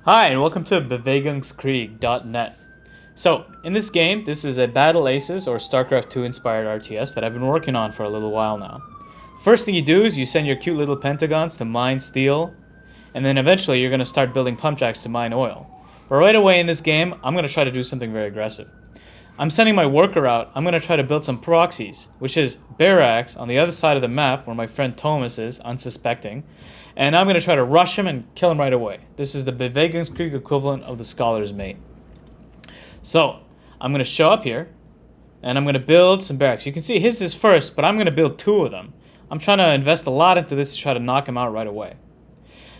Hi, and welcome to Bewegungskrieg.net. So, in this game, this is a Battle Aces or StarCraft 2 inspired RTS that I've been working on for a little while now. First thing you do is you send your cute little pentagons to mine steel, and then eventually you're going to start building pump jacks to mine oil. But right away in this game, I'm going to try to do something very aggressive. I'm sending my worker out. I'm going to try to build some proxies, which is barracks on the other side of the map where my friend Thomas is, unsuspecting. And I'm going to try to rush him and kill him right away. This is the Bewegungskrieg equivalent of the Scholar's Mate. So, I'm going to show up here, and I'm going to build some barracks. You can see his is first, but I'm going to build two of them. I'm trying to invest a lot into this to try to knock him out right away.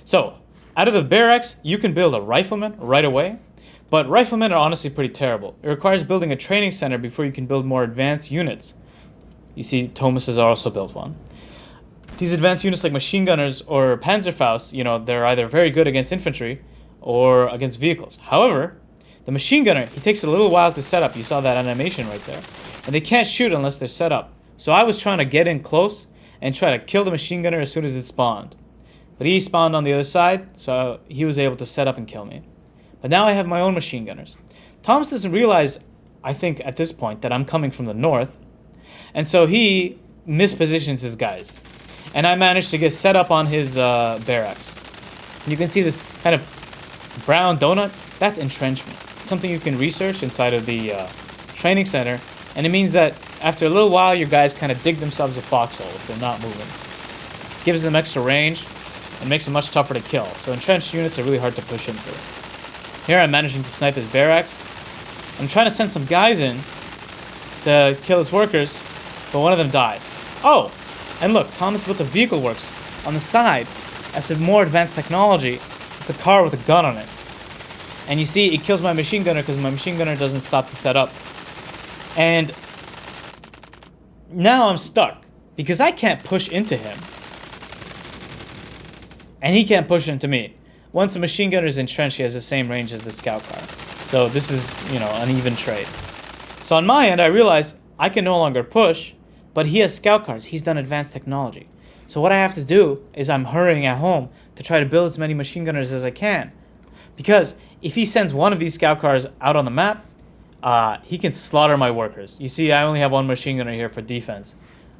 So, out of the barracks, you can build a rifleman right away. But riflemen are honestly pretty terrible. It requires building a training center before you can build more advanced units. You see, Thomas has also built one. These advanced units like machine gunners or Panzerfaust, they're either very good against infantry or against vehicles. However, the machine gunner, he takes a little while to set up. You saw that animation right there. And they can't shoot unless they're set up. So I was trying to get in close and try to kill the machine gunner as soon as it spawned. But he spawned on the other side, so he was able to set up and kill me. But now I have my own machine gunners. Thomas doesn't realize, I think, at this point, that I'm coming from the north. And so he mispositions his guys. And I managed to get set up on his barracks. You can see this kind of brown donut. That's entrenchment. Something you can research inside of the training center. And it means that after a little while, your guys kind of dig themselves a foxhole if they're not moving. Gives them extra range and makes them much tougher to kill. So entrenched units are really hard to push into. Here I'm managing to snipe his barracks. I'm trying to send some guys in to kill his workers, but one of them dies. Oh, and look, Thomas built a vehicle works on the side as a more advanced technology. It's a car with a gun on it. And you see, it kills my machine gunner because my machine gunner doesn't stop to set up. And now I'm stuck because I can't push into him. And he can't push into me. Once a machine gunner is entrenched, he has the same range as the scout car. So this is, an even trade. So on my end, I realize I can no longer push, but he has scout cars. He's done advanced technology. So what I have to do is I'm hurrying at home to try to build as many machine gunners as I can. Because if he sends one of these scout cars out on the map, he can slaughter my workers. You see, I only have one machine gunner here for defense.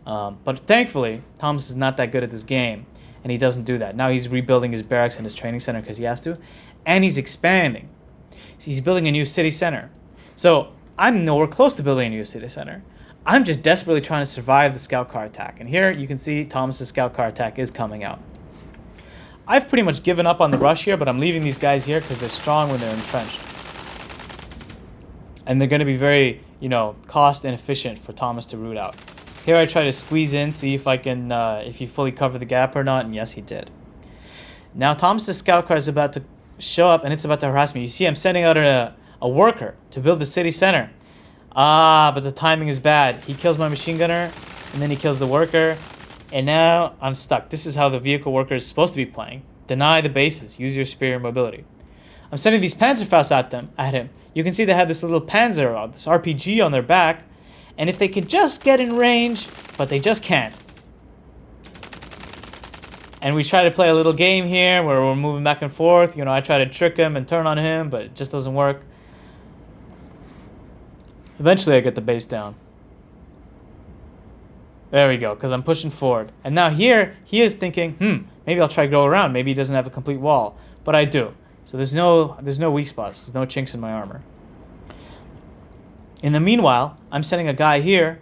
But thankfully, Thomas is not that good at this game. And he doesn't do that. Now he's rebuilding his barracks and his training center because he has to. And he's expanding. So he's building a new city center. So I'm nowhere close to building a new city center. I'm just desperately trying to survive the scout car attack. And here you can see Thomas's scout car attack is coming out. I've pretty much given up on the rush here, but I'm leaving these guys here because they're strong when they're entrenched. And they're going to be very, cost inefficient for Thomas to root out. Here I try to squeeze in, see if I can, if he fully covered the gap or not, and yes, he did. Now Thomas's scout car is about to show up, and it's about to harass me. You see, I'm sending out a worker to build the city center. But the timing is bad. He kills my machine gunner, and then he kills the worker, and now I'm stuck. This is how the vehicle worker is supposed to be playing. Deny the bases. Use your superior mobility. I'm sending these Panzerfausts at him. You can see they have this little Panzer, this RPG on their back. And if they could just get in range, but they just can't. And we try to play a little game here where we're moving back and forth. I try to trick him and turn on him, but it just doesn't work. Eventually I get the base down. There we go, because I'm pushing forward. And now here, he is thinking, maybe I'll try to go around. Maybe he doesn't have a complete wall. But I do. So there's no weak spots. There's no chinks in my armor. In the meanwhile, I'm sending a guy here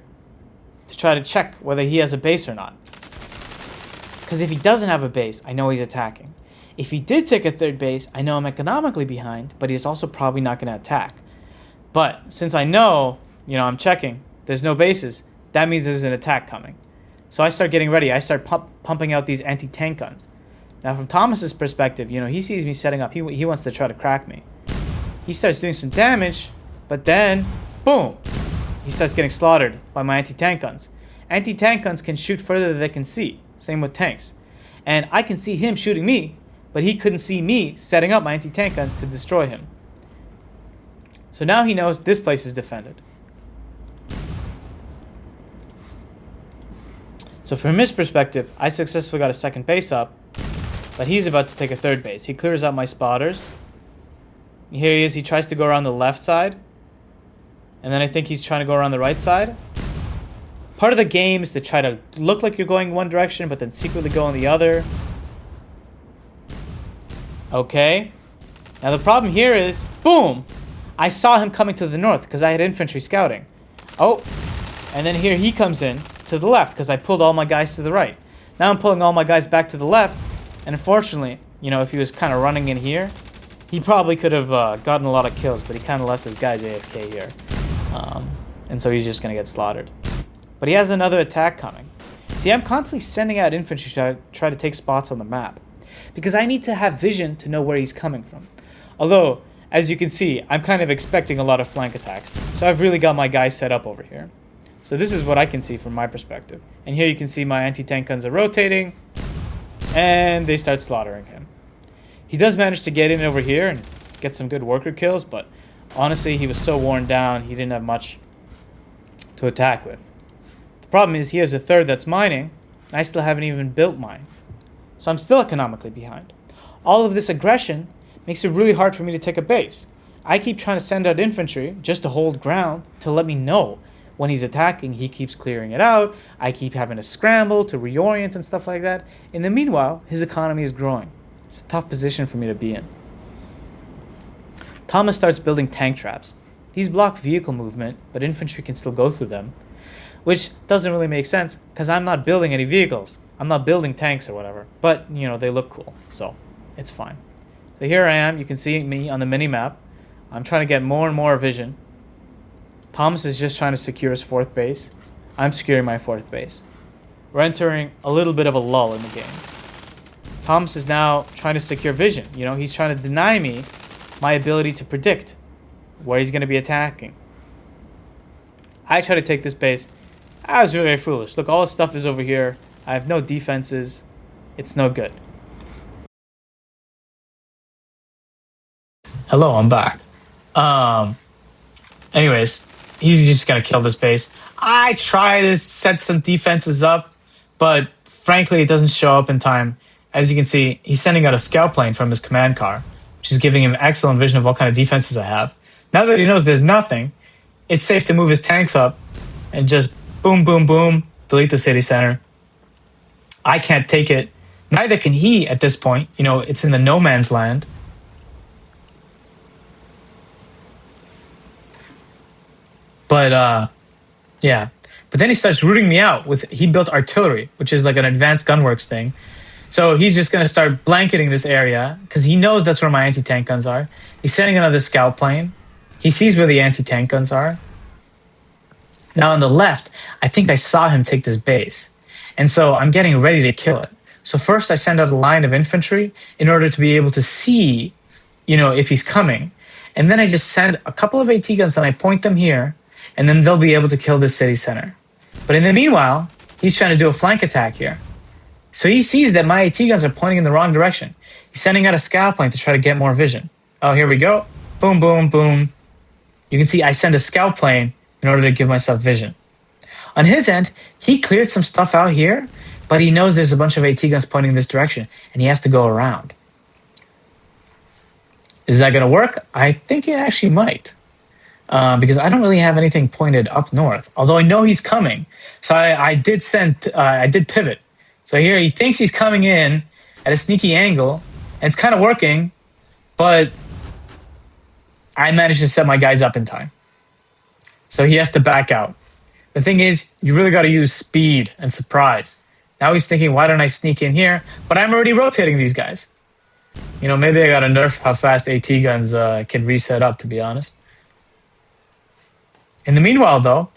to try to check whether he has a base or not. Because if he doesn't have a base, I know he's attacking. If he did take a third base, I know I'm economically behind, but he's also probably not going to attack. But since I know, I'm checking, there's no bases, that means there's an attack coming. So I start getting ready. I start pumping out these anti-tank guns. Now from Thomas's perspective, he sees me setting up. He wants to try to crack me. He starts doing some damage, but then boom! He starts getting slaughtered by my anti-tank guns. Anti-tank guns can shoot further than they can see. Same with tanks. And I can see him shooting me, but he couldn't see me setting up my anti-tank guns to destroy him. So now he knows this place is defended. So from his perspective, I successfully got a second base up, but he's about to take a third base. He clears out my spotters, Here he is. He tries to go around the left side. And then I think he's trying to go around the right side. Part of the game is to try to look like you're going one direction, but then secretly go in the other. Okay. Now the problem here is, boom! I saw him coming to the north because I had infantry scouting. Oh, and then here he comes in to the left because I pulled all my guys to the right. Now I'm pulling all my guys back to the left, and unfortunately, you know, if he was kind of running in here, he probably could have gotten a lot of kills, but he kind of left his guys AFK here. And so he's just going to get slaughtered. But he has another attack coming. See, I'm constantly sending out infantry to try to take spots on the map, because I need to have vision to know where he's coming from. Although, as you can see, I'm kind of expecting a lot of flank attacks, so I've really got my guys set up over here. So this is what I can see from my perspective. And here you can see my anti-tank guns are rotating, and they start slaughtering him. He does manage to get in over here and get some good worker kills, but honestly, he was so worn down, he didn't have much to attack with. The problem is he has a third that's mining, and I still haven't even built mine. So I'm still economically behind. All of this aggression makes it really hard for me to take a base. I keep trying to send out infantry just to hold ground to let me know when he's attacking. He keeps clearing it out. I keep having to scramble to reorient and stuff like that. In the meanwhile, his economy is growing. It's a tough position for me to be in. Thomas starts building tank traps. These block vehicle movement, but infantry can still go through them, which doesn't really make sense because I'm not building any vehicles. I'm not building tanks or whatever, but you know, they look cool, so it's fine. So here I am. You can see me on the mini-map. I'm trying to get more and more vision. Thomas is just trying to secure his fourth base. I'm securing my fourth base. We're entering a little bit of a lull in the game. Thomas is now trying to secure vision. You know, he's trying to deny me my ability to predict where he's going to be attacking. I try to take this base. I was very foolish. Look, all the stuff is over here. I have no defenses. It's no good. Hello, I'm back. Anyways, he's just gonna kill this base. I try to set some defenses up, but frankly, it doesn't show up in time. As you can see, he's sending out a scout plane from his command car, which is giving him excellent vision of what kind of defenses I have. Now that he knows there's nothing, it's safe to move his tanks up and just boom, boom, boom, delete the city center. I can't take it. Neither can he at this point. You know, it's in the no man's land. But, yeah. But then he starts rooting me out with, he built artillery, which is like an advanced gunworks thing. So he's just going to start blanketing this area because he knows that's where my anti-tank guns are. He's sending another scout plane. He sees where the anti-tank guns are. Now on the left, I think I saw him take this base. And so I'm getting ready to kill it. So first I send out a line of infantry in order to be able to see, you know, if he's coming. And then I just send a couple of AT guns and I point them here. And then they'll be able to kill this city center. But in the meanwhile, he's trying to do a flank attack here. So he sees that my AT guns are pointing in the wrong direction. He's sending out a scout plane to try to get more vision. Oh, here we go. Boom, boom, boom. You can see I send a scout plane in order to give myself vision. On his end, he cleared some stuff out here, but he knows there's a bunch of AT guns pointing in this direction, and he has to go around. Is that going to work? I think it actually might. Because I don't really have anything pointed up north, although I know he's coming. So I did pivot. So here he thinks he's coming in at a sneaky angle, and it's kind of working, but I managed to set my guys up in time. So he has to back out. The thing is, you really got to use speed and surprise. Now he's thinking, why don't I sneak in here? But I'm already rotating these guys. You know, maybe I got to nerf how fast AT guns can reset up, to be honest. In the meanwhile, though,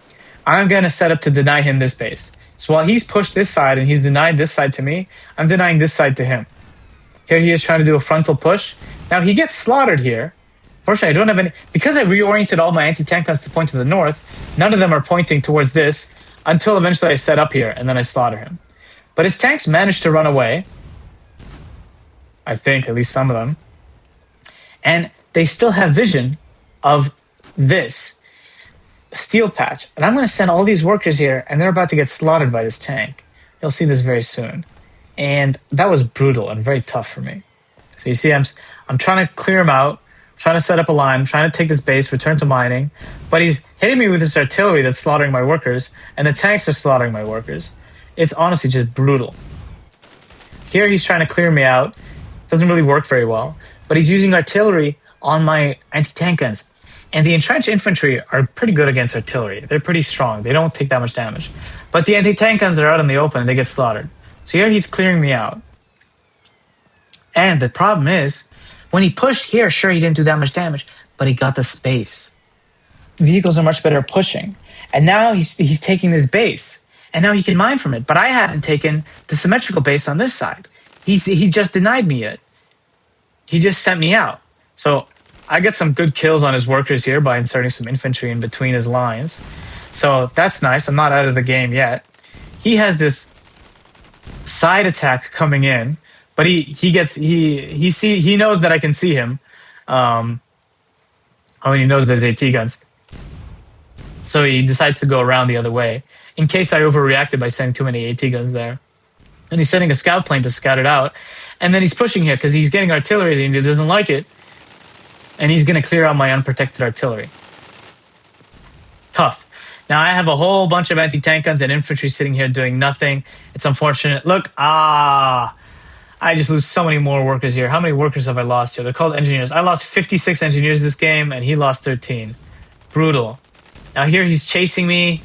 I'm going to set up to deny him this base. So while he's pushed this side and he's denied this side to me, I'm denying this side to him. Here he is trying to do a frontal push. Now he gets slaughtered here. Fortunately, I don't have any... Because I reoriented all my anti-tank guns to point to the north, none of them are pointing towards this until eventually I set up here and then I slaughter him. But his tanks managed to run away. I think, at least some of them. And they still have vision of this steel patch. And I'm going to send all these workers here, and they're about to get slaughtered by this tank. You'll see this very soon. And that was brutal and very tough for me. So you see, I'm trying to clear them out, trying to set up a line, trying to take this base, return to mining. But he's hitting me with his artillery that's slaughtering my workers, and the tanks are slaughtering my workers. It's honestly just brutal. Here he's trying to clear me out. Doesn't really work very well. But he's using artillery on my anti-tank guns. And the entrenched infantry are pretty good against artillery. They're pretty strong. They don't take that much damage. But the anti-tank guns are out in the open and they get slaughtered. So here he's clearing me out. And the problem is, when he pushed here, sure, he didn't do that much damage, but he got the space. Vehicles are much better at pushing. And now he's taking this base. And now he can mine from it. But I haven't taken the symmetrical base on this side. He just denied me it. He just sent me out. So I get some good kills on his workers here by inserting some infantry in between his lines. So that's nice. I'm not out of the game yet. He has this side attack coming in, but he knows that I can see him. He knows there's AT guns. So he decides to go around the other way in case I overreacted by sending too many AT guns there. And he's sending a scout plane to scout it out. And then he's pushing here because he's getting artillery and he doesn't like it. And he's going to clear out my unprotected artillery. Tough. Now I have a whole bunch of anti-tank guns and infantry sitting here doing nothing. It's unfortunate. Look, I just lose so many more workers here. How many workers have I lost here? They're called engineers. I lost 56 engineers this game, and he lost 13. Brutal. Now here he's chasing me.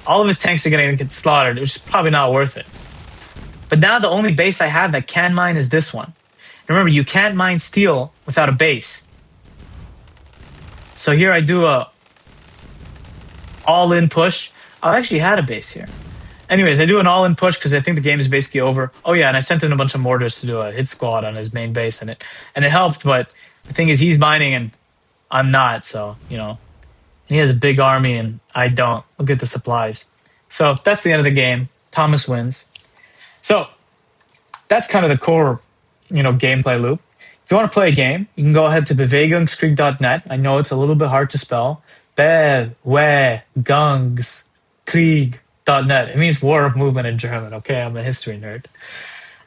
All of his tanks are going to get slaughtered, which is probably not worth it. But now the only base I have that can mine is this one. And remember, you can't mine steel without a base. So here I do a all-in push. I actually had a base here. Anyways, I do an all-in push because I think the game is basically over. Oh yeah, and I sent in a bunch of mortars to do a hit squad on his main base, and it helped. But the thing is, he's mining and I'm not. So and he has a big army and I don't. Look at the supplies. So that's the end of the game. Thomas wins. So that's kind of the core, gameplay loop. If you want to play a game, you can go ahead to bewegungskrieg.net. I know it's a little bit hard to spell. Bewegungskrieg.net. It means war of movement in German. Okay, I'm a history nerd.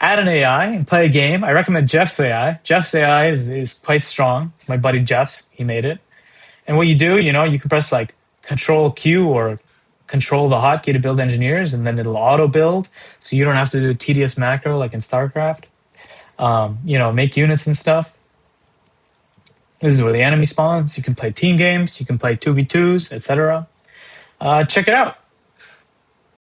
Add an AI and play a game. I recommend Jeff's AI. Jeff's AI is quite strong. It's my buddy Jeff's. He made it. And what you do, you can press like Control Q or Control the hotkey to build engineers, and then it'll auto build, so you don't have to do a tedious macro like in StarCraft. Make units and stuff. This is where the enemy spawns. You can play team games. You can play 2v2s, etc. Check it out.